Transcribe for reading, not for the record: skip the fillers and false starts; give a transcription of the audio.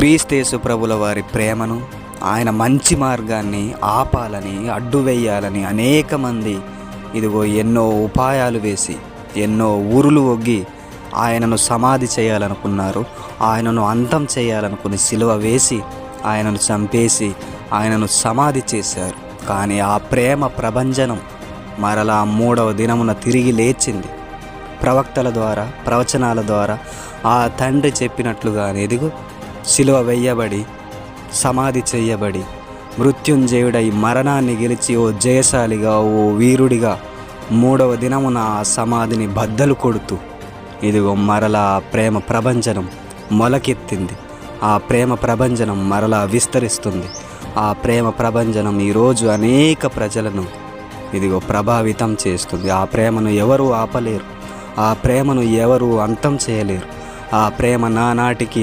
క్రీస్తు ప్రభుల వారి ప్రేమను, ఆయన మంచి మార్గాన్ని ఆపాలని, అడ్డు వేయాలని అనేక మంది ఇదిగో ఎన్నో ఉపాయాలు వేసి, ఎన్నో ఊరులు ఒగ్గి ఆయనను సమాధి చేయాలనుకున్నారు. ఆయనను అంతం చేయాలనుకుని సిలువ వేసి ఆయనను చంపేసి ఆయనను సమాధి చేశారు. కానీ ఆ ప్రేమ ప్రభంజనం మరలా 3వ దినమున తిరిగి లేచింది. ప్రవక్తల ద్వారా, ప్రవచనాల ద్వారా ఆ తండ్రి చెప్పినట్లుగా ఎదుగు సిలువ వేయబడి, సమాధి చేయబడి, మృత్యుంజయుడై మరణాన్ని గెలిచి ఓ జయశాలిగా, ఓ వీరుడిగా 3వ దినమున ఆ సమాధిని బద్దలు కొడుతూ ఇదిగో మరలా ప్రేమ ప్రభంజనం మొలకెత్తింది. ఆ ప్రేమ ప్రభంజనం మరలా విస్తరిస్తుంది. ఆ ప్రేమ ప్రభంజనం ఈరోజు అనేక ప్రజలను ఇదిగో ప్రభావితం చేస్తుంది. ఆ ప్రేమను ఎవరు ఆపలేరు. ఆ ప్రేమను ఎవరు అంతం చేయలేరు. ఆ ప్రేమ నానాటికి